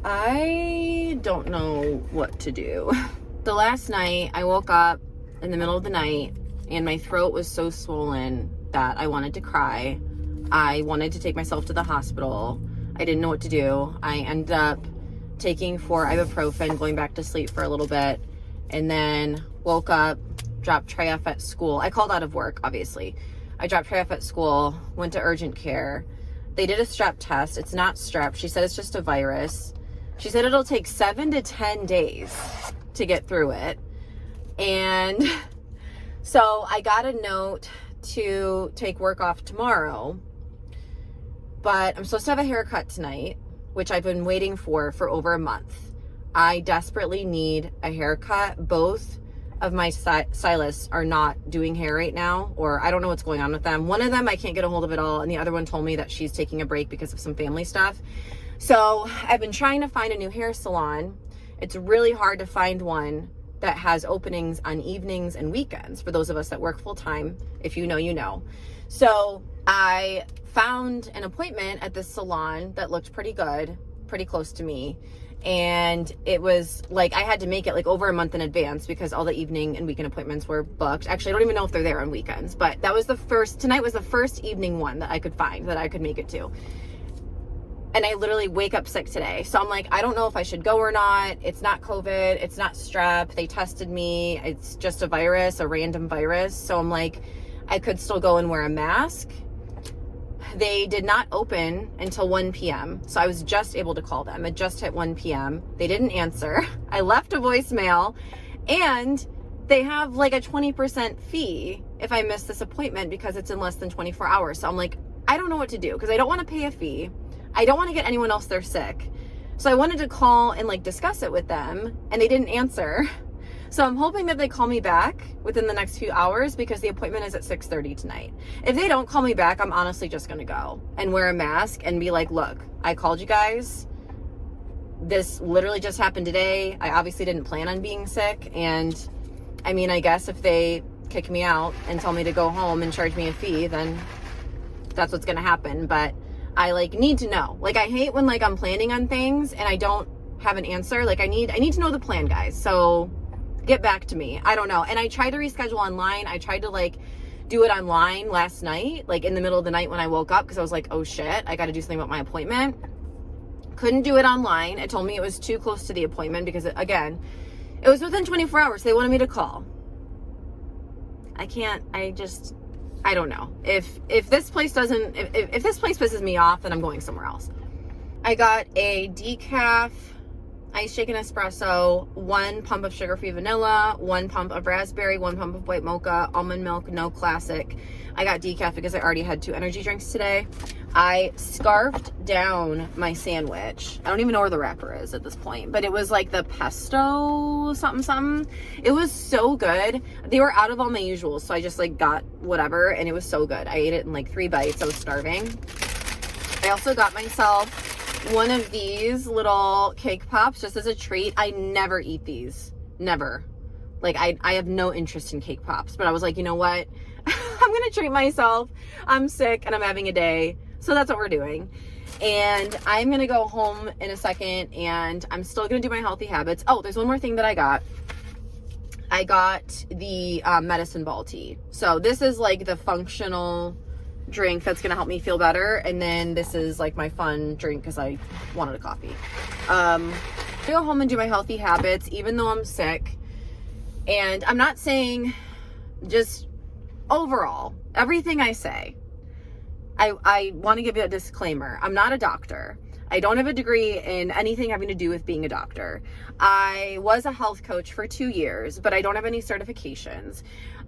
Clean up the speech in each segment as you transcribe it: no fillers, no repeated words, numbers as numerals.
I don't know what to do. The last night I woke up in the middle of the night and my throat was so swollen that I wanted to cry. I wanted to take myself to the hospital. I didn't know what to do. I ended up taking 4 ibuprofen, going back to sleep for a little bit, and then woke up, dropped Trey off at school. I called out of work, obviously. I dropped Trey off at school, went to urgent care. They did a strep test. It's not strep. She said it's just a virus. She said it'll take 7 to 10 days to get through it. And so I got a note to take work off tomorrow, but I'm supposed to have a haircut tonight, which I've been waiting for over a month. I desperately need a haircut. Both of my stylists are not doing hair right now, or I don't know what's going on with them. One of them I can't get a hold of at all, and the other one told me that she's taking a break because of some family stuff. So I've been trying to find a new hair salon. It's really hard to find one that has openings on evenings and weekends for those of us that work full time. If you know, you know. So I found an appointment at this salon that looked pretty good, pretty close to me. And it was like, I had to make it like over a month in advance because all the evening and weekend appointments were booked. Actually, I don't even know if they're there on weekends, but that was tonight was the first evening one that I could find that I could make it to. And I literally wake up sick today. So I'm like, I don't know if I should go or not. It's not COVID. It's not strep. They tested me. It's just a virus, a random virus. So I'm like, I could still go and wear a mask. They did not open until 1 p.m. So I was just able to call them. It just hit 1 p.m. They didn't answer. I left a voicemail, and they have like a 20% fee if I miss this appointment because it's in less than 24 hours. So I'm like, I don't know what to do because I don't want to pay a fee. I don't want to get anyone else there sick. So I wanted to call and like discuss it with them, and they didn't answer. So I'm hoping that they call me back within the next few hours because the appointment is at 6:30 tonight. If they don't call me back, I'm honestly just going to go and wear a mask and be like, look, I called you guys. This literally just happened today. I obviously didn't plan on being sick. And I mean, I guess if they kick me out and tell me to go home and charge me a fee, then that's what's going to happen. But I like need to know. Like, I hate when like I'm planning on things and I don't have an answer. Like I need to know the plan, guys. So get back to me. I don't know. And I tried to reschedule online. I tried to like do it online last night, like in the middle of the night when I woke up, because I was like, oh shit, I got to do something about my appointment. Couldn't do it online. It told me it was too close to the appointment because it was within 24 hours. They wanted me to call. I don't know. If this place pisses me off, then I'm going somewhere else. I got a decaf ice shaken espresso, 1 pump of sugar-free vanilla, 1 pump of raspberry, 1 pump of white mocha, almond milk, no classic. I got decaf because I already had 2 energy drinks today. I scarfed down my sandwich. I don't even know where the wrapper is at this point, but it was like the pesto something. It was so good. They were out of all my usuals, so I just like got whatever, and it was so good. I ate it in like 3 bites. I was starving. I also got myself one of these little cake pops just as a treat. I never eat these. Never. Like, I have no interest in cake pops, but I was like, you know what? I'm going to treat myself. I'm sick and I'm having a day. So that's what we're doing. And I'm going to go home in a second, and I'm still going to do my healthy habits. Oh, there's one more thing that I got. I got the medicine ball tea. So this is like the functional drink that's gonna help me feel better, and then this is like my fun drink because I wanted a coffee. I go home and do my healthy habits even though I'm sick. And I'm not saying, just overall, everything I say, I want to give you a disclaimer. I'm not a doctor. I don't have a degree in anything having to do with being a doctor. I was a health coach for 2 years, but I don't have any certifications.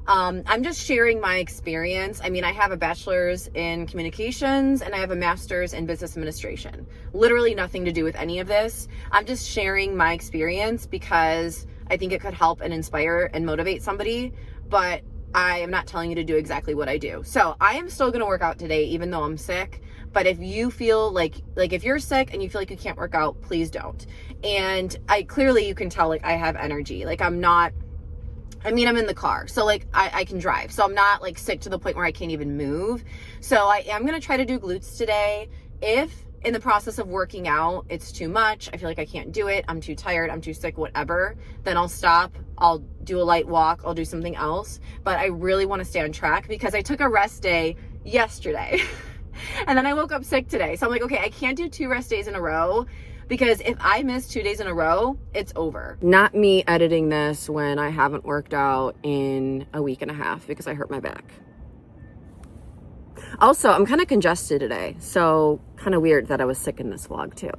I'm just sharing my experience. I mean, I have a bachelor's in communications and I have a master's in business administration. Literally nothing to do with any of this. I'm just sharing my experience because I think it could help and inspire and motivate somebody, but I am not telling you to do exactly what I do. So I am still going to work out today, even though I'm sick. But if you feel like if you're sick and you feel like you can't work out, please don't. And you can tell, like, I have energy. Like, I'm in the car, so like I can drive. So I'm not like sick to the point where I can't even move. So I am going to try to do glutes today. If in the process of working out, it's too much, I feel like I can't do it, I'm too tired, I'm too sick, whatever, then I'll stop, I'll do a light walk, I'll do something else. But I really want to stay on track because I took a rest day yesterday and then I woke up sick today. So I'm like, okay, I can't do 2 rest days in a row, because if I miss 2 days in a row, it's over. Not me editing this when I haven't worked out in a week and a half because I hurt my back. Also, I'm kind of congested today, so kind of weird that I was sick in this vlog too.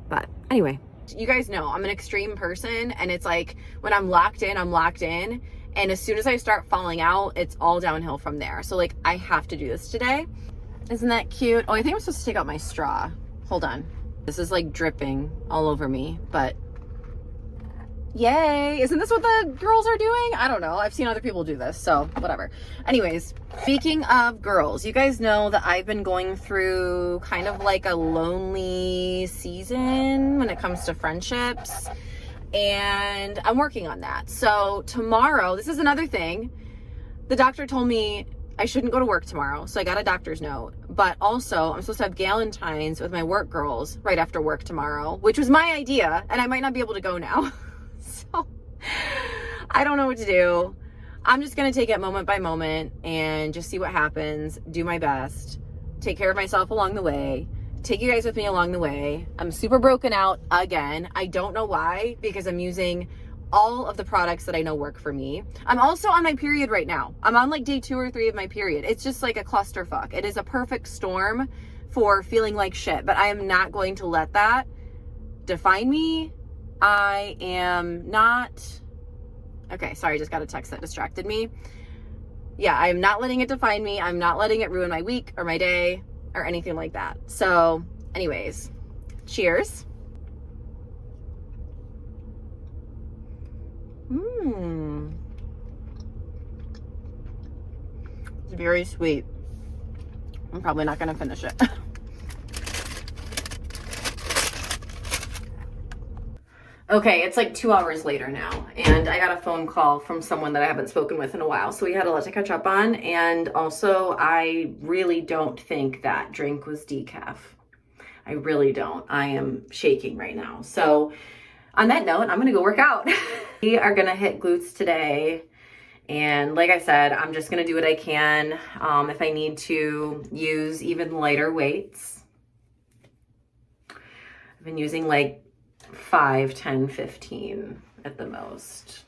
But anyway, you guys know I'm an extreme person, and it's like when I'm locked in, I'm locked in. And as soon as I start falling out, it's all downhill from there. So like, I have to do this today. Isn't that cute? Oh, I think I'm supposed to take out my straw. Hold on. This is like dripping all over me, but yay. Isn't this what the girls are doing? I don't know. I've seen other people do this, so whatever. Anyways, speaking of girls, you guys know that I've been going through kind of like a lonely season when it comes to friendships, and I'm working on that. So tomorrow, this is another thing. The doctor told me I shouldn't go to work tomorrow, so I got a doctor's note. But also, I'm supposed to have Galentine's with my work girls right after work tomorrow, which was my idea, and I might not be able to go now. So I don't know what to do. I'm just gonna take it moment by moment and just see what happens, do my best, take care of myself along the way, take you guys with me along the way. I'm super broken out again. I don't know why, because I'm using all of the products that I know work for me. I'm also on my period right now. I'm on like day 2 or 3 of my period. It's just like a clusterfuck. It is a perfect storm for feeling like shit, but I am not going to let that define me. I am not, okay, sorry, I just got a text that distracted me. Yeah, I'm not letting it define me. I'm not letting it ruin my week or my day or anything like that. So anyways, cheers. It's very sweet. I'm probably not gonna finish it. Okay, it's like 2 hours later now, and I got a phone call from someone that I haven't spoken with in a while, so we had a lot to catch up on. And also, I really don't think that drink was decaf. I really don't. I am shaking right now. So on that note, I'm gonna go work out. We are gonna hit glutes today, and like I said, I'm just gonna do what I can. If I need to use even lighter weights, I've been using like 5, 10, 15 at the most.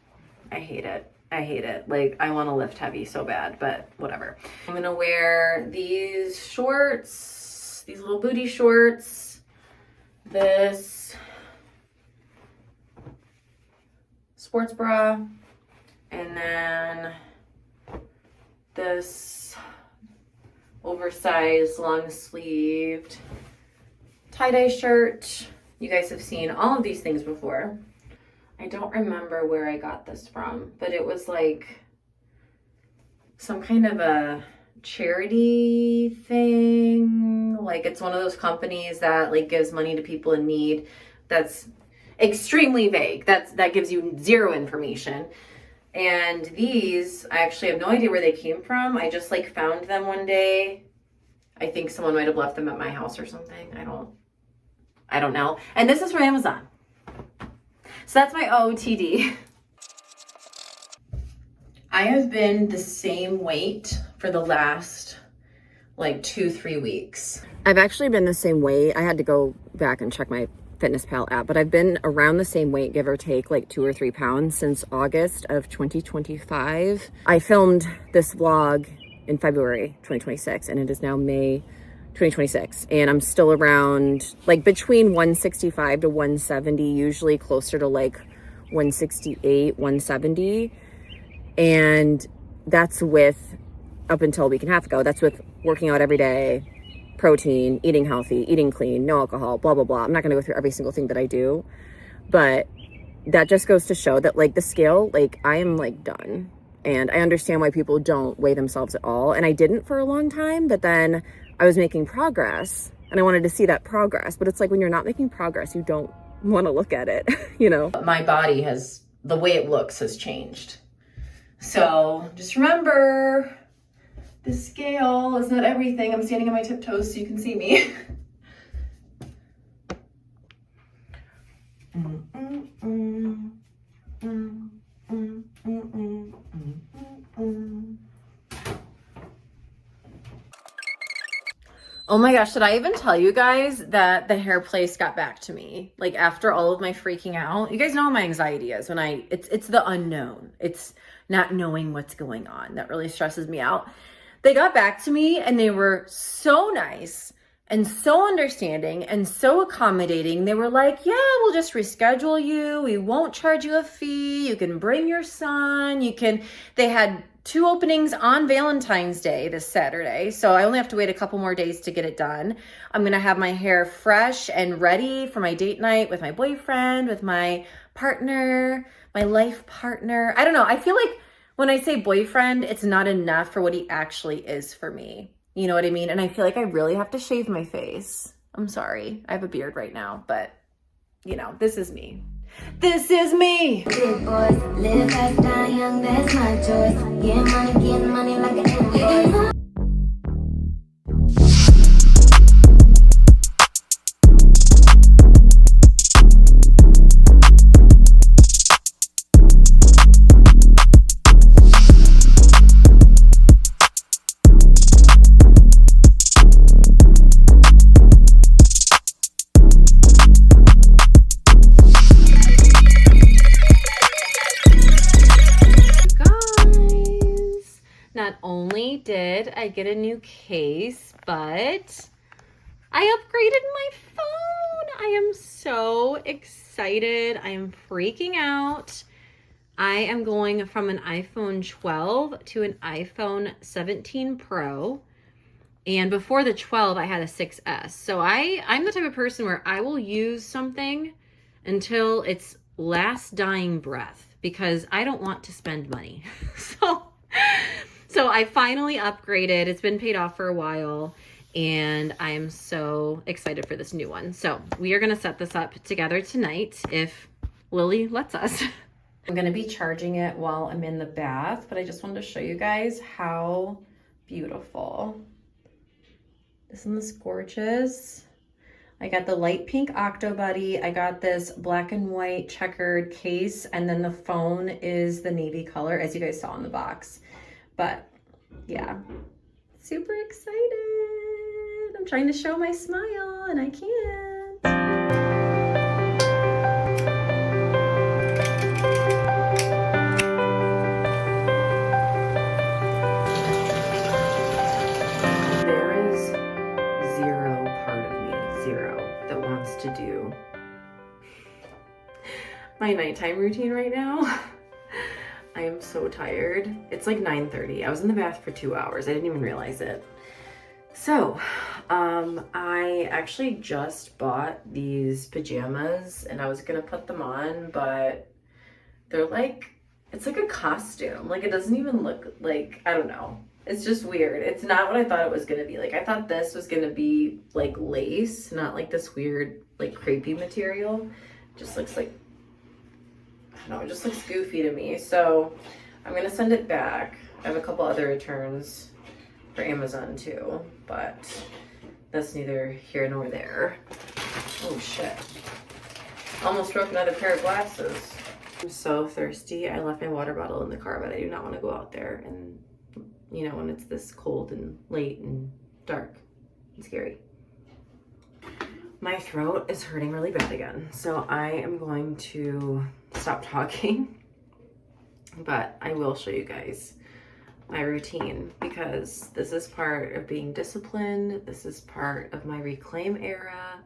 I hate it. I hate it. Like, I want to lift heavy so bad, but whatever. I'm gonna wear these shorts, these little booty shorts, this sports bra, and then this oversized long sleeved tie-dye shirt. You guys have seen all of these things before. I don't remember where I got this from, but it was like some kind of a charity thing. Like, it's one of those companies that like gives money to people in need. That's extremely vague. That gives you zero information. And these, I actually have no idea where they came from. I just like found them one day. I think someone might have left them at my house or something. I don't know. And this is from Amazon. So that's my OOTD. I have been the same weight for the last like 2-3 weeks. I've actually been the same weight. I had to go back and check my FitnessPal app, but I've been around the same weight, give or take like 2 or 3 pounds, since August of 2025. I filmed this vlog in February 2026, and it is now May 2026, and I'm still around like between 165 to 170, usually closer to like 168, 170. And that's with, up until a week and a half ago, that's with working out every day, protein, eating healthy, eating clean, no alcohol, blah, blah, blah. I'm not going to go through every single thing that I do, but that just goes to show that like the scale, like I am like done. And I understand why people don't weigh themselves at all. And I didn't for a long time, but then I was making progress and I wanted to see that progress. But it's like when you're not making progress, you don't want to look at it, you know? My body has, the way it looks has changed. So just remember, the scale is not everything. I'm standing on my tiptoes so you can see me. Oh my gosh, did I even tell you guys that the hair place got back to me? Like after all of my freaking out. You guys know how my anxiety is when it's the unknown. It's not knowing what's going on that really stresses me out. They got back to me and they were so nice and so understanding and so accommodating. They were like, yeah, we'll just reschedule you. We won't charge you a fee. You can bring your son. They had 2 openings on Valentine's Day this Saturday. So I only have to wait a couple more days to get it done. I'm going to have my hair fresh and ready for my date night with my boyfriend, with my partner, my life partner. I don't know. I feel like when I say boyfriend, it's not enough for what he actually is for me. You know what I mean? And I feel like I really have to shave my face. I'm sorry. I have a beard right now, but you know, this is me. This is me. Big boys, live fast, die young, that's my choice. Getting money like an invoice. Not only did I get a new case, but I upgraded my phone. I am so excited. I am freaking out. I am going from an iPhone 12 to an iPhone 17 Pro. And before the 12, I had a 6S. So I'm the type of person where I will use something until its last dying breath because I don't want to spend money. So I finally upgraded. It's been paid off for a while, and I am so excited for this new one. So we are going to set this up together tonight if Lily lets us. I'm going to be charging it while I'm in the bath, but I just wanted to show you guys how beautiful. Isn't this gorgeous? I got the light pink Octobuddy. I got this black and white checkered case, and then the phone is the navy color, as you guys saw in the box. But yeah, super excited. I'm trying to show my smile and I can't. There is zero part of me, zero, that wants to do my nighttime routine right now. I am so tired. It's like 9:30. I was in the bath for 2 hours. I didn't even realize it. So, I actually just bought these pajamas and I was gonna put them on, but they're like, it's like a costume. Like it doesn't even look like, I don't know. It's just weird. It's not what I thought it was gonna be. Like I thought this was gonna be like lace, not like this weird like crepey material. It just looks like, I don't know, it just looks goofy to me. So I'm gonna send it back. I have a couple other returns for Amazon too, but that's neither here nor there. Oh shit. Almost broke another pair of glasses. I'm so thirsty. I left my water bottle in the car, but I do not want to go out there and, you know, when it's this cold and late and dark and scary. My throat is hurting really bad again, so I am going to stop talking, but I will show you guys my routine because this is part of being disciplined. This is part of my reclaim era.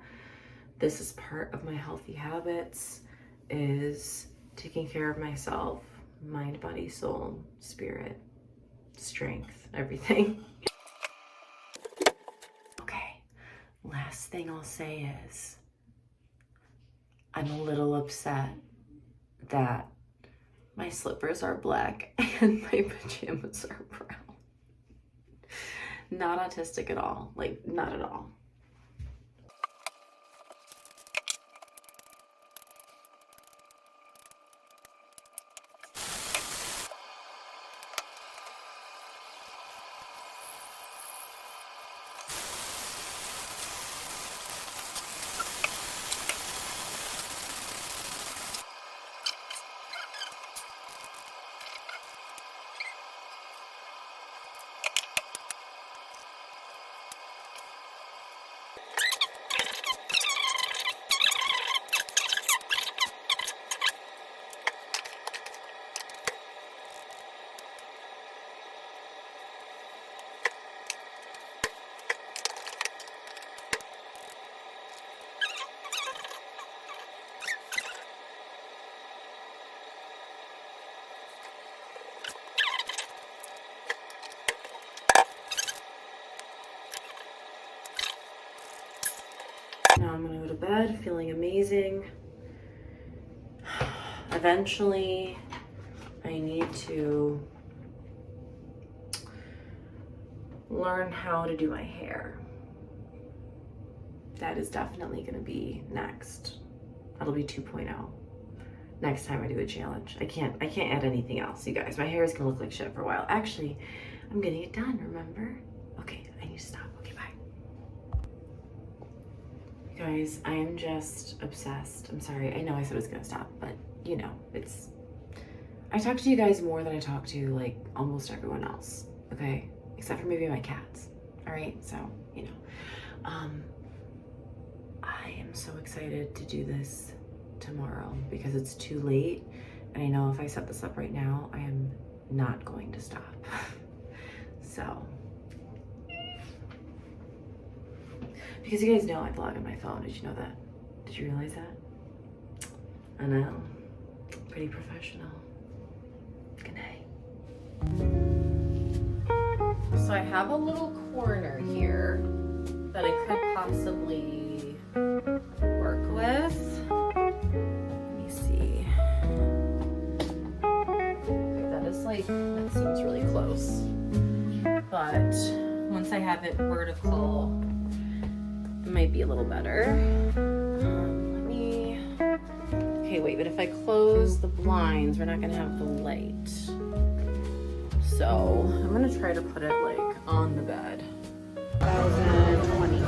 This is part of my healthy habits, is taking care of myself, mind, body, soul, spirit, strength, everything. Okay, last thing I'll say is I'm a little upset that my slippers are black and my pajamas are brown. Not autistic at all, like not at all. Now I'm gonna go to bed feeling amazing. Eventually, I need to learn how to do my hair. That is definitely gonna be next. That'll be 2.0. Next time I do a challenge. I can't add anything else, you guys. My hair is gonna look like shit for a while. Actually, I'm getting it done, remember? Okay, I need to stop. Okay, bye. You guys, I am just obsessed. I'm sorry, I know I said it was gonna stop, but you know, I talk to you guys more than I talk to like almost everyone else, okay? Except for maybe my cats, all right? So, you know. I am so excited to do this tomorrow because it's too late. And I know if I set this up right now, I am not going to stop. So, because you guys know I vlog on my phone. Did you know that? Did you realize that? I know. Pretty professional. Good night. So I have a little corner here that I could possibly work with. Let me see. Okay, that seems really close. But once I have it vertical, it might be a little better. Okay, wait, but if I close the blinds, we're not gonna have the light. So I'm gonna try to put it like on the bed. 2020. It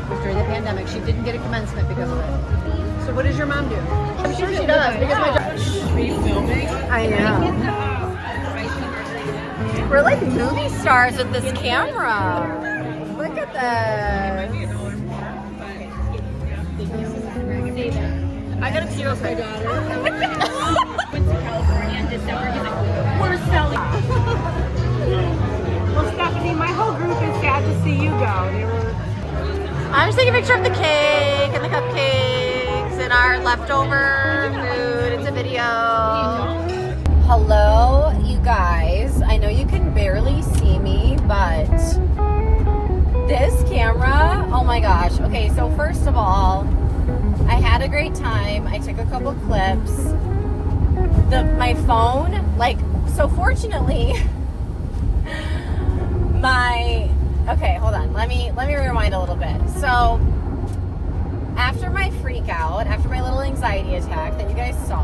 was during the pandemic. She didn't get a commencement because of it. So what does your mom do? I'm sure she does because my daughter. Are you filming? I know. We're like movie stars with this camera. Look at that. I got a picture of my daughter. Went to California in December. He's like, we're selling. Well, Stephanie, my whole group is sad to see you go. They were. I'm just taking a picture of the cake and the cupcakes and our leftover food. It's a video. Hello, you guys. I know you can barely see me, but this camera, oh my gosh. Okay, so first of all, I had a great time. I took a couple clips. My phone, like, so fortunately, okay, hold on. Let me rewind a little bit. So, after my freak out, after my little anxiety attack that you guys saw,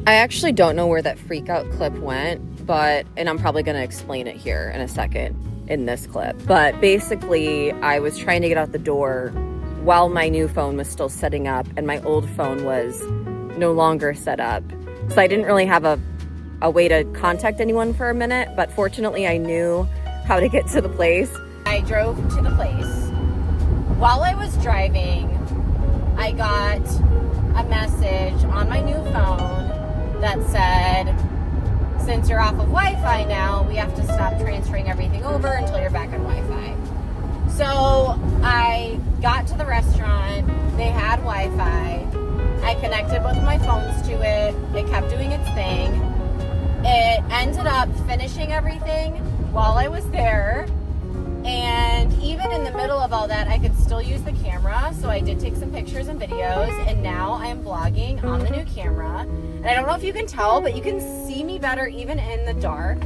I actually don't know where that freak out clip went, and I'm probably going to explain it here in a second in this clip. But basically, I was trying to get out the door while my new phone was still setting up and my old phone was no longer set up. So I didn't really have a way to contact anyone for a minute, but fortunately I knew how to get to the place. I drove to the place. While I was driving, I got a message on my new phone that said, since you're off of Wi-Fi now, we have to stop transferring everything over until you're back on Wi-Fi. So I got to the restaurant, they had Wi-Fi, I connected both of my phones to it, it kept doing its thing. It ended up finishing everything while I was there, and even in the middle of all that, I could still use the camera, so I did take some pictures and videos, and now I am vlogging on the new camera. And I don't know if you can tell, but you can see me better even in the dark.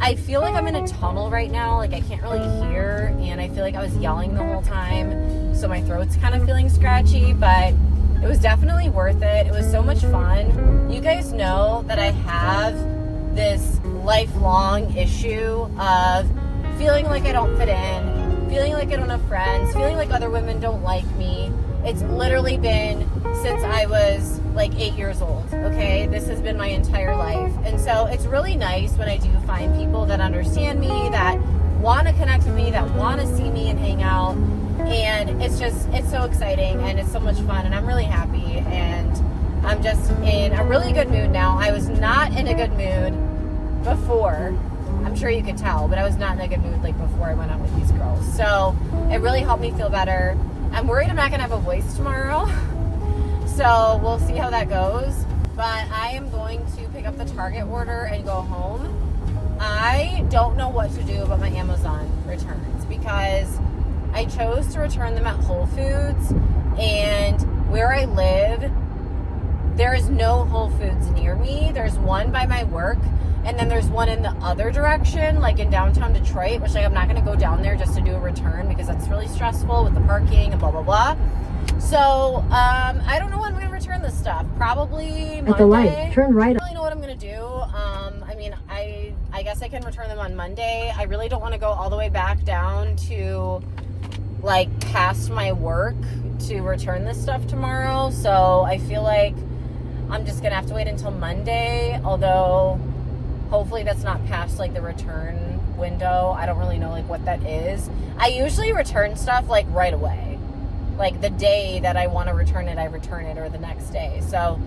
I feel like I'm in a tunnel right now, like I can't really hear, and I feel like I was yelling the whole time, so my throat's kind of feeling scratchy, but it was definitely worth it. It was so much fun. You guys know that I have this lifelong issue of feeling like I don't fit in, feeling like I don't have friends, feeling like other women don't like me. It's literally been since I was like 8 years old, okay? This has been my entire life. And so it's really nice when I do find people that understand me, that want to connect with me, that want to see me and hang out. And it's so exciting and it's so much fun, and I'm really happy, and I'm just in a really good mood now. I was not in a good mood before. I'm sure you could tell, but I was not in a good mood like before I went out with these girls. So it really helped me feel better. I'm worried I'm not gonna have a voice tomorrow. So we'll see how that goes. But I am going to pick up the Target order and go home. I don't know what to do about my Amazon returns because I chose to return them at Whole Foods, and where I live, there is no Whole Foods near me. There's one by my work, and then there's one in the other direction, like in downtown Detroit, which like I'm not going to go down there just to do a return because that's really stressful with the parking and blah, blah, blah. So, I don't know when I'm going to return this stuff. Probably Monday. At the light, turn right. I don't really know what I'm going to do. I mean, I guess I can return them on Monday. I really don't want to go all the way back down to like past my work to return this stuff tomorrow. So I feel like I'm just gonna have to wait until Monday, although hopefully that's not past like the return window. I don't really know like what that is. I usually return stuff like right away, like the day that I want to return it, I return it, or the next day. So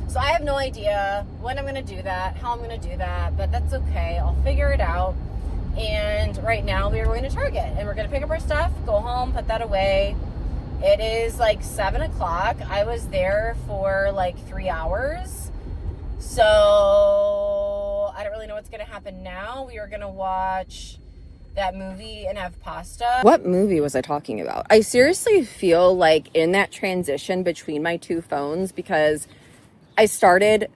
so I have no idea when I'm gonna do that, how I'm gonna do that, but that's okay. I'll figure it out. And right now we are going to Target and we're going to pick up our stuff, go home, put that away. It is like 7 o'clock. I was there for like 3 hours. So I don't really know what's going to happen now. We are going to watch that movie and have pasta. What movie was I talking about? I seriously feel like in that transition between my two phones, because I started,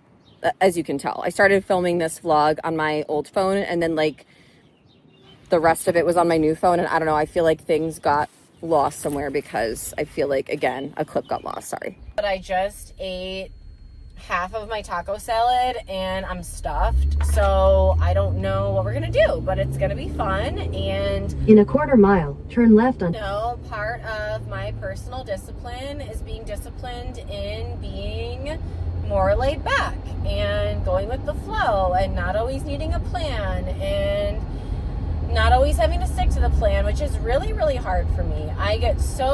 as you can tell, I started filming this vlog on my old phone, and then like the rest of it was on my new phone, and I don't know, I feel like things got lost somewhere because I feel like, again, a clip got lost, sorry. But I just ate half of my taco salad and I'm stuffed, so I don't know what we're gonna do, but it's gonna be fun. And In a quarter mile, turn left on. part of my personal discipline is being disciplined in being more laid back and going with the flow and not always needing a plan and not always having to stick to the plan, which is really, really hard for me. I get so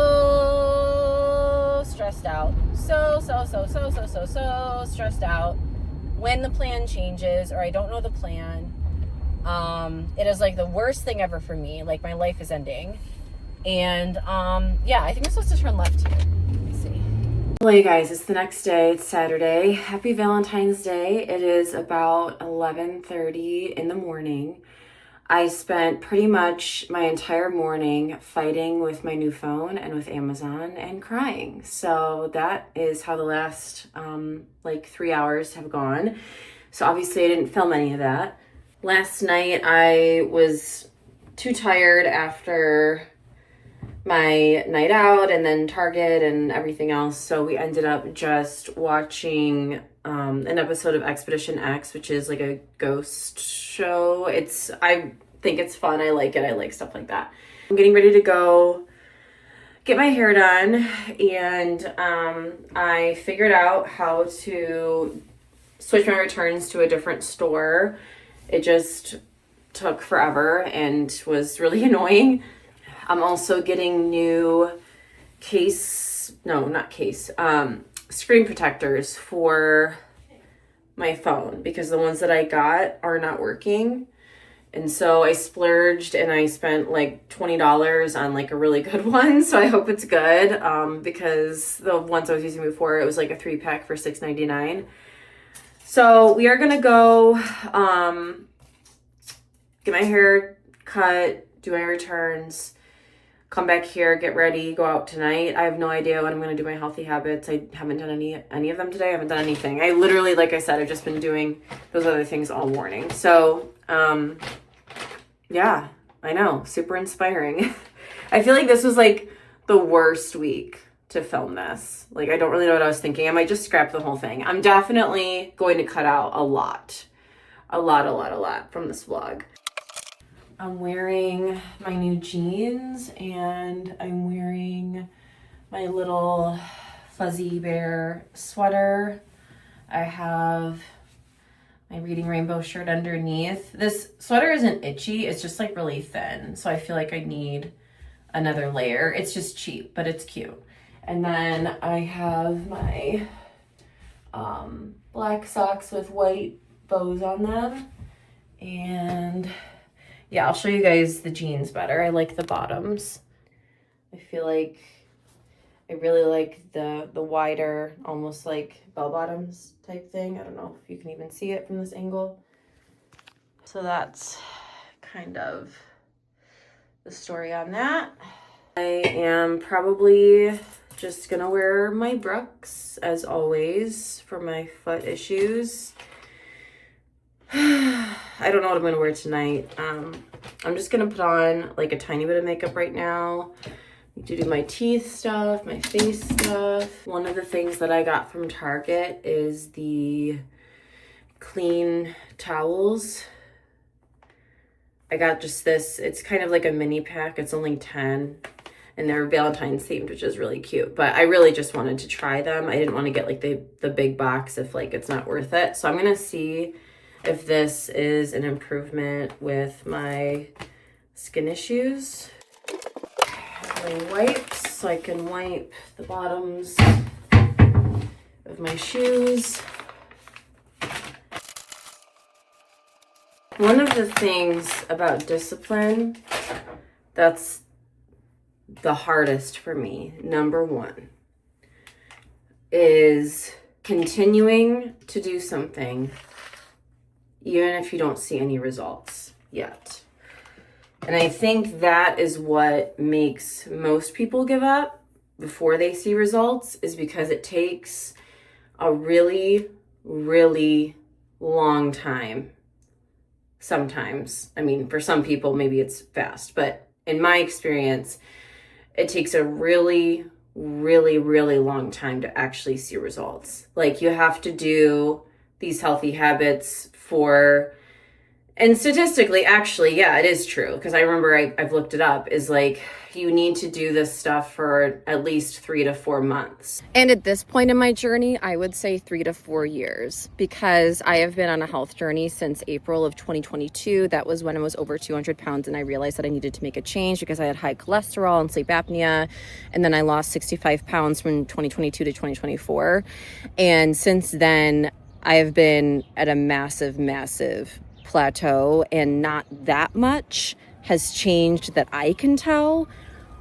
stressed out. So stressed out when the plan changes or I don't know the plan. It is like the worst thing ever for me. Like my life is ending. And yeah, I think I'm supposed to turn left here. Let me see. Well, you guys, it's the next day. It's Saturday. Happy Valentine's Day. It is about 11:30 in the morning. I spent pretty much my entire morning fighting with my new phone and with Amazon and crying. So that is how the last like 3 hours have gone. So obviously I didn't film any of that. Last night I was too tired after my night out and then Target and everything else. So we ended up just watching an episode of Expedition X, which is like a ghost show. I think it's fun. I like it. I like stuff like that. I'm getting ready to go get my hair done, and I figured out how to switch my returns to a different store. It just took forever and was really annoying. I'm also getting new screen protectors for my phone because the ones that I got are not working. And so I splurged and I spent like $20 on like a really good one. So I hope it's good because the ones I was using before, it was like a 3-pack for $6.99. So we are going to go get my hair cut, do my returns, come back here, get ready, go out tonight. I have no idea when I'm going to do my healthy habits. I haven't done any of them today. I haven't done anything. I literally, like I said, I've just been doing those other things all morning. So, yeah, I know. Super inspiring. I feel like this was like the worst week to film this. Like, I don't really know what I was thinking. I might just scrap the whole thing. I'm definitely going to cut out a lot from this vlog. I'm wearing my new jeans and I'm wearing my little Fuzzy Bear sweater. I have my Reading Rainbow shirt underneath. This sweater isn't itchy, it's just like really thin. So I feel like I need another layer. It's just cheap, but it's cute. And then I have my black socks with white bows on them. And yeah, I'll show you guys the jeans better. I like the bottoms. I feel like I really like the wider, almost like bell bottoms type thing. I don't know if you can even see it from this angle. So that's kind of the story on that. I am probably just gonna wear my Brooks as always for my foot issues. I don't know what I'm gonna wear tonight. I'm just gonna put on like a tiny bit of makeup right now. Need to do my teeth stuff, my face stuff. One of the things that I got from Target is the clean towels. I got just this, it's kind of like a mini pack. It's only 10 and they're Valentine's themed, which is really cute. But I really just wanted to try them. I didn't want to get like the big box if like it's not worth it. So I'm gonna see if this is an improvement with my skin issues. My wipes, so I can wipe the bottoms of my shoes. One of the things about discipline that's the hardest for me, number one, is continuing to do something even if you don't see any results yet. And I think that is what makes most people give up before they see results, is because it takes a really, really long time. Sometimes, I mean, for some people, maybe it's fast, but in my experience, it takes a really, really, really long time to actually see results. Like you have to do these healthy habits for, and statistically, actually, yeah, it is true. Because I remember I've looked it up, is like you need to do this stuff for at least 3 to 4 months. And at this point in my journey, I would say 3 to 4 years, because I have been on a health journey since April of 2022. That was when I was over 200 pounds and I realized that I needed to make a change because I had high cholesterol and sleep apnea. And then I lost 65 pounds from 2022 to 2024. And since then, I have been at a massive, massive plateau, and not that much has changed that I can tell,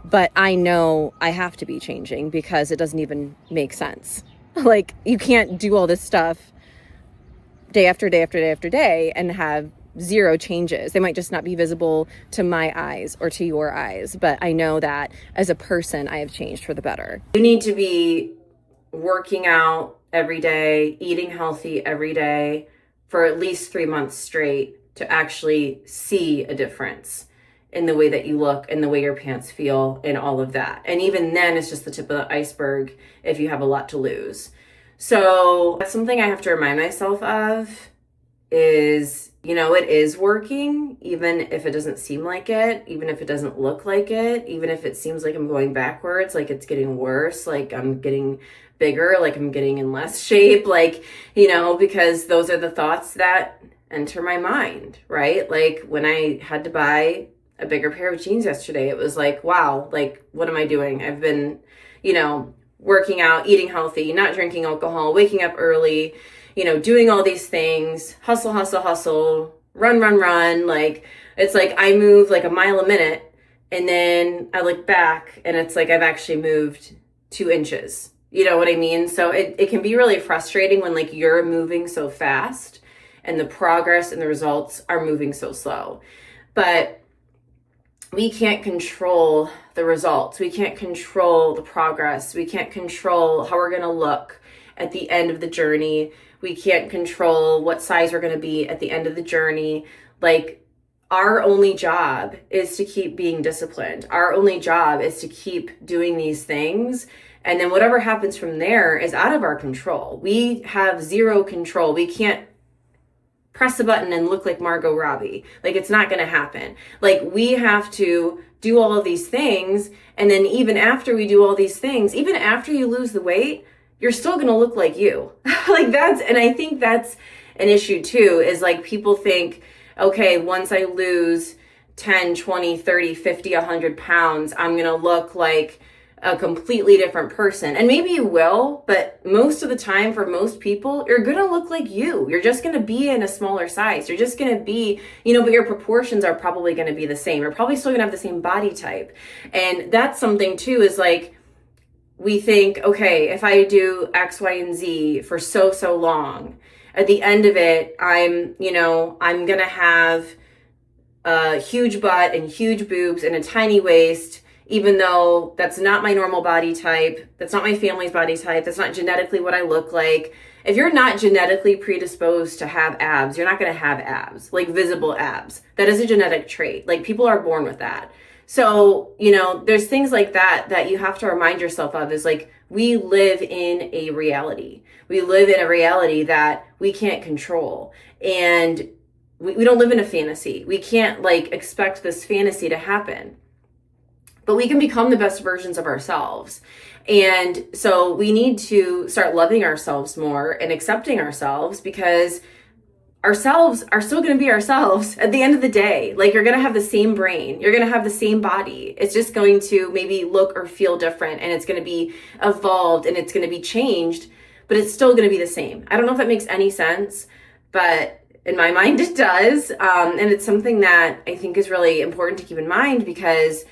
but I know I have to be changing because it doesn't even make sense. Like, you can't do all this stuff day after day after day after day and have zero changes. They might just not be visible to my eyes or to your eyes, but I know that as a person, I have changed for the better. You need to be working out every day, eating healthy every day for at least 3 months straight to actually see a difference in the way that you look and the way your pants feel and all of that. And even then, it's just the tip of the iceberg if you have a lot to lose. So that's something I have to remind myself of is, you know, it is working, even if it doesn't seem like it, even if it doesn't look like it, even if it seems like I'm going backwards, like it's getting worse, like I'm getting bigger, like I'm getting in less shape, like, you know, because those are the thoughts that enter my mind, right? Like when I had to buy a bigger pair of jeans yesterday, it was like, wow, like, what am I doing? I've been, you know, working out, eating healthy, not drinking alcohol, waking up early, you know, doing all these things, hustle, hustle, hustle, run, run, run. Like, it's like I move like a mile a minute, and then I look back and it's like I've actually moved 2 inches. You know what I mean? So it can be really frustrating when like you're moving so fast and the progress and the results are moving so slow. But we can't control the results. We can't control the progress. We can't control how we're going to look at the end of the journey. We can't control what size we're going to be at the end of the journey. Like, our only job is to keep being disciplined. Our only job is to keep doing these things. And then whatever happens from there is out of our control. We have zero control. We can't press a button and look like Margot Robbie. Like, it's not going to happen. Like, we have to do all of these things. And then even after we do all these things, even after you lose the weight, you're still going to look like you. Like, that's, and I think that's an issue too, is like people think, okay, once I lose 10, 20, 30, 50, 100 pounds, I'm going to look like a completely different person. And maybe you will, but most of the time for most people, you're going to look like you. You're just going to be in a smaller size. You're just going to be, you know, but your proportions are probably going to be the same. You're probably still going to have the same body type. And that's something too, is like, we think, okay, if I do X, Y, and Z for so long, at the end of it, I'm going to have a huge butt and huge boobs and a tiny waist, even though that's not my normal body type, that's not my family's body type, that's not genetically what I look like. If you're not genetically predisposed to have abs, you're not going to have abs, like visible abs. That is a genetic trait. Like people are born with that. So, you know, there's things like that that you have to remind yourself of, is like, we live in a reality. We live in a reality that we can't control. And we don't live in a fantasy. We can't like expect this fantasy to happen. But we can become the best versions of ourselves. And so we need to start loving ourselves more and accepting ourselves, because ourselves are still going to be ourselves at the end of the day. Like, you're going to have the same brain, you're going to have the same body. It's just going to maybe look or feel different, and it's going to be evolved and it's going to be changed, but it's still going to be the same. I don't know if that makes any sense, but in my mind it does. And it's something that I think is really important to keep in mind, because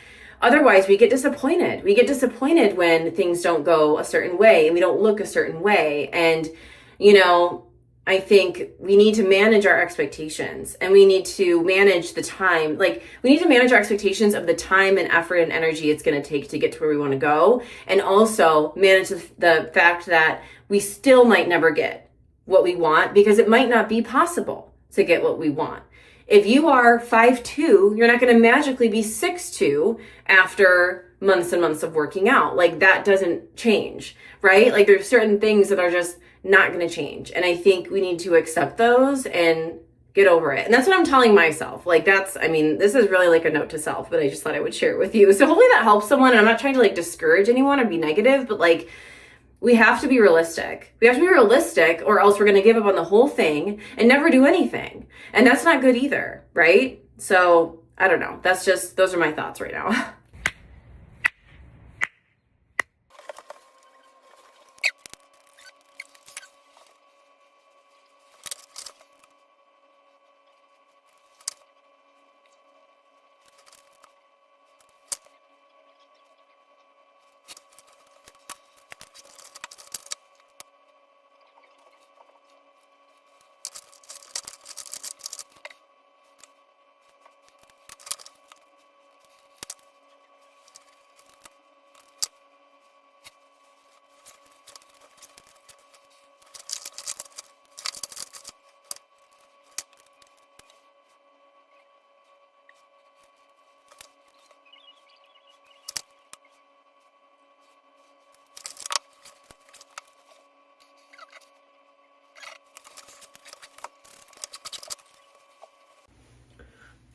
otherwise we get disappointed. We get disappointed when things don't go a certain way and we don't look a certain way. And, you know, I think we need to manage our expectations, and we need to manage the time. Like, we need to manage our expectations of the time and effort and energy it's going to take to get to where we want to go. And also manage the fact that we still might never get what we want, because it might not be possible to get what we want. If you are 5'2", you're not going to magically be 6'2" after months and months of working out. Like, that doesn't change, right? Like, there's certain things that are just not going to change. And I think we need to accept those and get over it. And that's what I'm telling myself. Like, that's, I mean, this is really like a note to self, but I just thought I would share it with you. So hopefully that helps someone. And I'm not trying to like discourage anyone or be negative, but like, we have to be realistic. We have to be realistic, or else we're going to give up on the whole thing and never do anything. And that's not good either, right? So I don't know. That's just, those are my thoughts right now.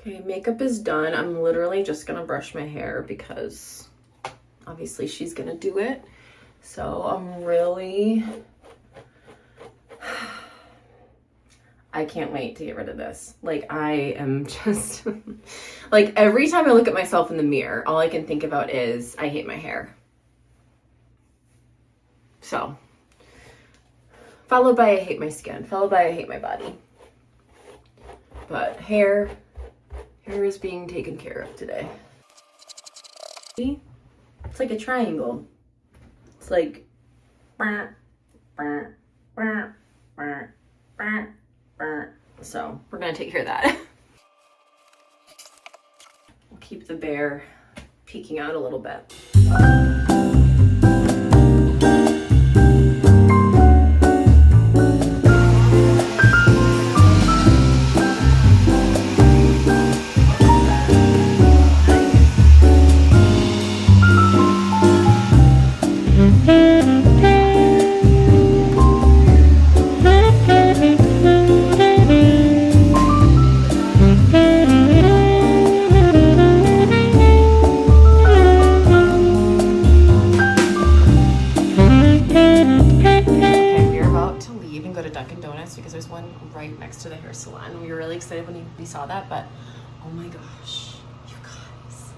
Okay, makeup is done. I'm literally just gonna brush my hair because obviously she's gonna do it. So I'm really, I can't wait to get rid of this. Like, I am just, like, every time I look at myself in the mirror, all I can think about is I hate my hair. So, followed by I hate my skin, followed by I hate my body. But hair is being taken care of today. See? It's like a triangle. It's like, so we're gonna take care of that. We'll keep the bear peeking out a little bit. Because there's one right next to the hair salon. We were really excited when we saw that, but oh my gosh, you guys.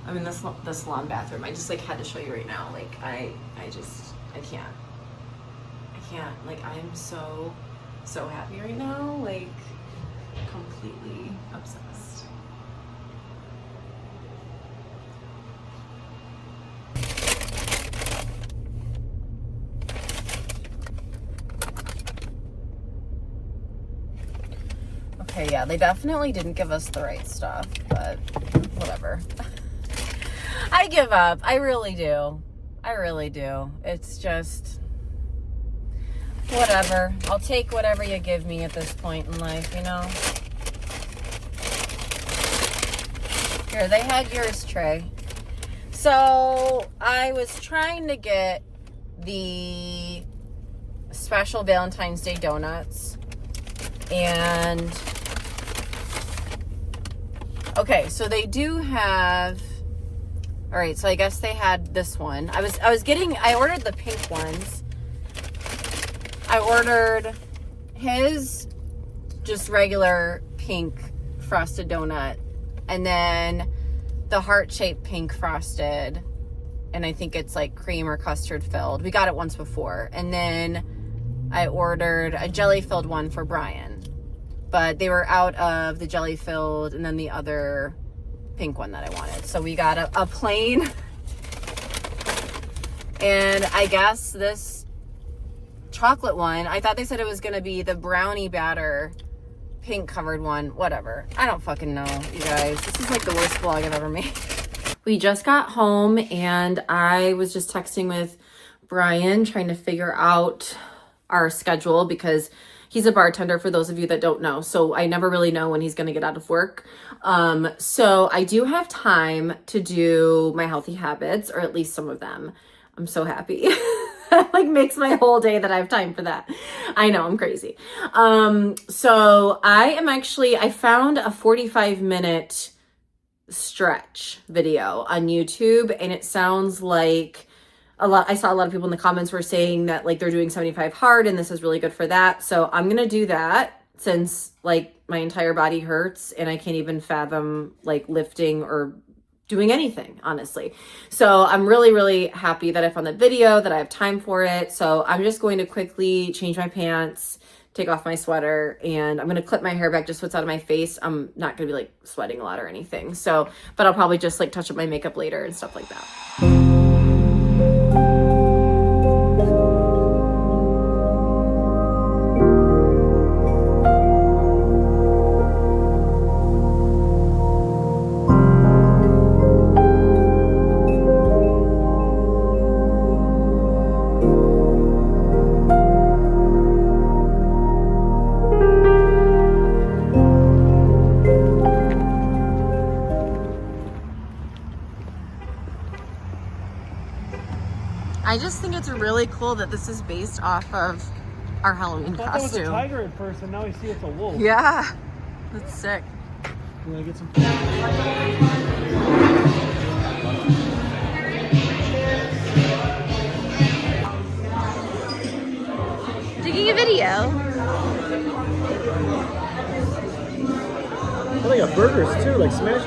I'm in the salon bathroom. I just like had to show you right now. Like I can't. Like, I'm so happy right now. Like, completely obsessed. Okay, yeah, they definitely didn't give us the right stuff, but whatever. I give up. I really do. I really do. It's just whatever. I'll take whatever you give me at this point in life, you know? Here, they had yours, Trey. So I was trying to get the special Valentine's Day donuts, and okay, so they do have, all right, so I guess they had this one. I ordered the pink ones. I ordered his just regular pink frosted donut, and then the heart-shaped pink frosted, and I think it's like cream or custard filled. We got it once before. And then I ordered a jelly filled one for Brian, but they were out of the jelly filled and then the other pink one that I wanted. So we got a plain, and I guess this chocolate one, I thought they said it was gonna be the brownie batter pink covered one. Whatever, I don't fucking know, you guys. This is like the worst vlog I've ever made. We just got home and I was just texting with Brian trying to figure out our schedule because he's a bartender, for those of you that don't know. So I never really know when he's going to get out of work. So I do have time to do my healthy habits, or at least some of them. I'm so happy. That like makes my whole day that I have time for that. I know, I'm crazy. So I found a 45-minute stretch video on YouTube, and it sounds like I saw a lot of people in the comments were saying that like they're doing 75 hard and this is really good for that. So I'm gonna do that since like my entire body hurts and I can't even fathom like lifting or doing anything, honestly. So I'm really, really happy that I found that video, that I have time for it. So I'm just going to quickly change my pants, take off my sweater, and I'm going to clip my hair back just so it's out of my face. I'm not going to be like sweating a lot or anything. So, but I'll probably just like touch up my makeup later and stuff like that. I just think it's really cool that this is based off of our Halloween costume. I thought that was a tiger at first, and now I see it's a wolf. Yeah, that's sick. You wanna get some? Taking a video. Oh, they got burgers too, like smash.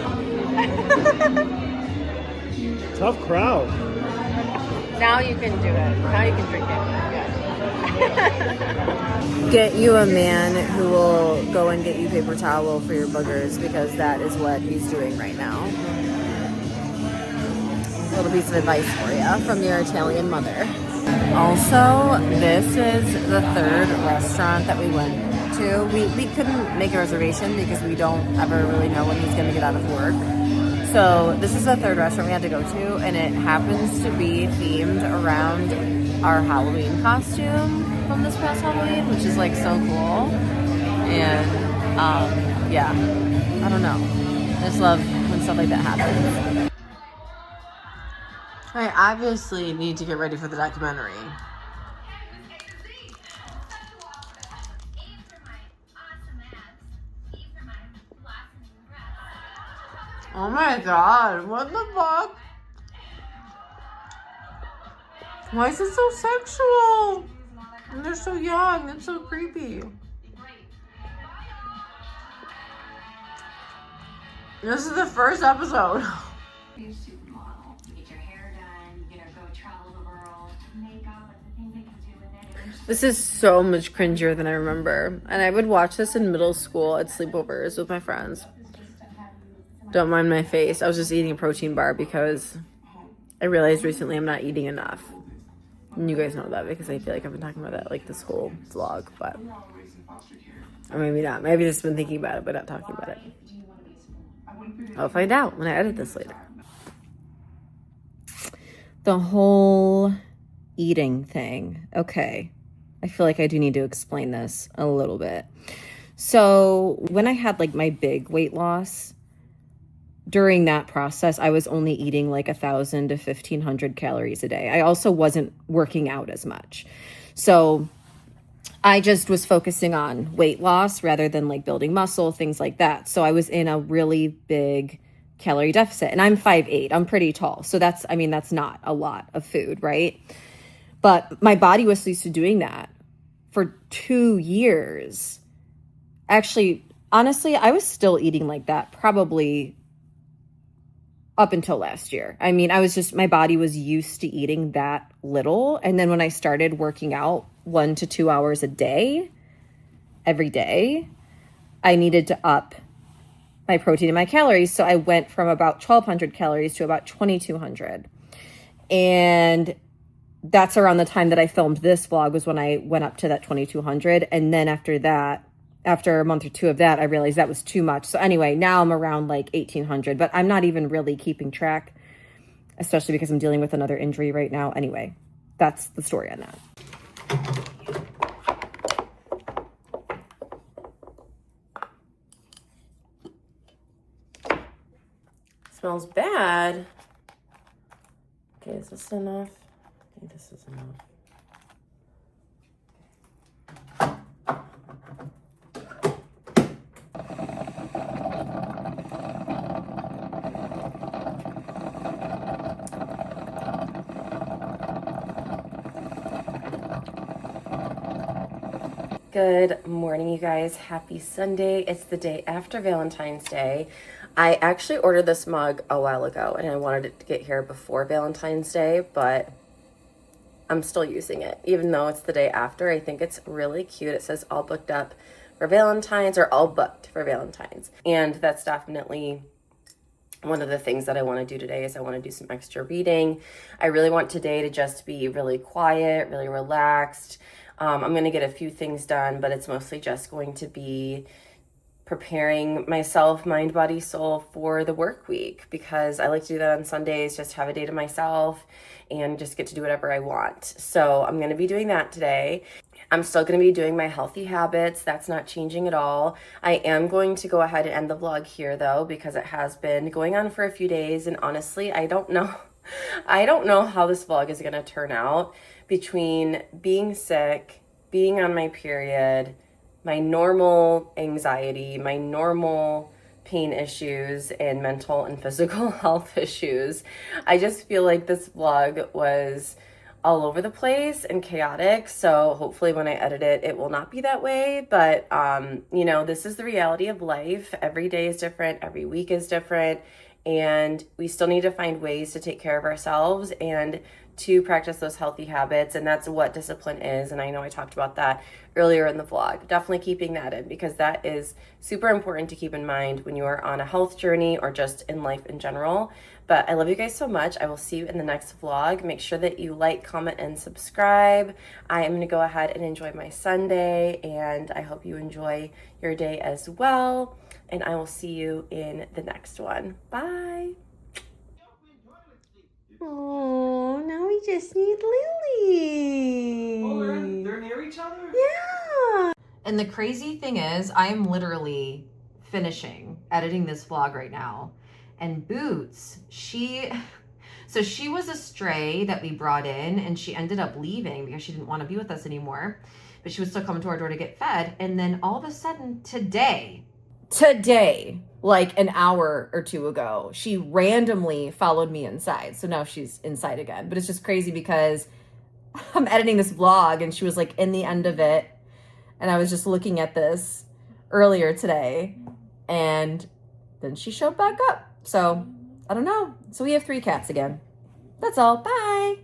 Tough crowd. Now you can do it. Now you can drink it. Get you a man who will go and get you paper towel for your boogers, because that is what he's doing right now. A little piece of advice for you from your Italian mother. Also, this is the third restaurant that we went to. We couldn't make a reservation because we don't ever really know when he's going to get out of work. So this is the third restaurant we had to go to, and it happens to be themed around our Halloween costume from this past Halloween, which is like so cool. And yeah, I don't know. I just love when stuff like that happens. I obviously need to get ready for the documentary. Oh my god, what the fuck? Why is it so sexual? And they're so young, it's so creepy. This is the first episode. This is so much cringier than I remember. And I would watch this in middle school at sleepovers with my friends. Don't mind my face. I was just eating a protein bar because I realized recently I'm not eating enough. And you guys know that because I feel like I've been talking about that like this whole vlog, but Or maybe not. Maybe I've just been thinking about it, but not talking about it. I'll find out when I edit this later. The whole eating thing. Okay. I feel like I do need to explain this a little bit. So when I had like my big weight loss, during that process, I was only eating like 1,000 to 1,500 calories a day. I also wasn't working out as much. So I just was focusing on weight loss rather than like building muscle, things like that. So I was in a really big calorie deficit, and I'm 5'8". I'm pretty tall. So that's not a lot of food, right? But my body was used to doing that for 2 years. Actually, honestly, I was still eating like that probably up until last year. I mean, my body was used to eating that little. And then when I started working out 1 to 2 hours a day, every day, I needed to up my protein and my calories. So I went from about 1,200 calories to about 2,200. And that's around the time that I filmed this vlog, was when I went up to that 2,200. And then after that, after a month or two of that, I realized that was too much. So anyway, now I'm around like 1,800, but I'm not even really keeping track, especially because I'm dealing with another injury right now. Anyway, that's the story on that. Smells bad. Okay, is this enough? I think this is enough. Good morning, you guys. Happy Sunday. It's the day after Valentine's Day. I actually ordered this mug a while ago and I wanted it to get here before Valentine's Day, but I'm still using it even though it's the day after. I think it's really cute. It says all booked up for Valentine's, or all booked for Valentine's. And that's definitely one of the things that I want to do today. Is I want to do some extra reading. I really want today to just be really quiet, really relaxed. I'm going to get a few things done, but it's mostly just going to be preparing myself, mind, body, soul for the work week, because I like to do that on Sundays, just have a day to myself and just get to do whatever I want. So I'm going to be doing that today. I'm still going to be doing my healthy habits. That's not changing at all. I am going to go ahead and end the vlog here though, because it has been going on for a few days. And honestly, I don't know how this vlog is going to turn out, between being sick, being on my period, my normal anxiety, my normal pain issues, and mental and physical health issues. I just feel like this vlog was all over the place and chaotic. So hopefully when I edit it, it will not be that way. But, you know, this is the reality of life. Every day is different. Every week is different. And we still need to find ways to take care of ourselves and to practice those healthy habits. And that's what discipline is. And I know I talked about that earlier in the vlog. Definitely keeping that in, because that is super important to keep in mind when you are on a health journey or just in life in general. But I love you guys so much. I will see you in the next vlog. Make sure that you like, comment, and subscribe. I am going to go ahead and enjoy my Sunday, and I hope you enjoy your day as well. And I will see you in the next one. Bye. Oh, now we just need Lily. Oh, they're near each other? Yeah. And the crazy thing is, I am literally finishing editing this vlog right now. And Boots, she was a stray that we brought in, and she ended up leaving because she didn't want to be with us anymore. But she was still coming to our door to get fed. And then all of a sudden today, like an hour or two ago, she randomly followed me inside. So now she's inside again. But it's just crazy because I'm editing this vlog and she was like in the end of it. And I was just looking at this earlier today, and then she showed back up. So I don't know. So we have 3 cats again. That's all. Bye.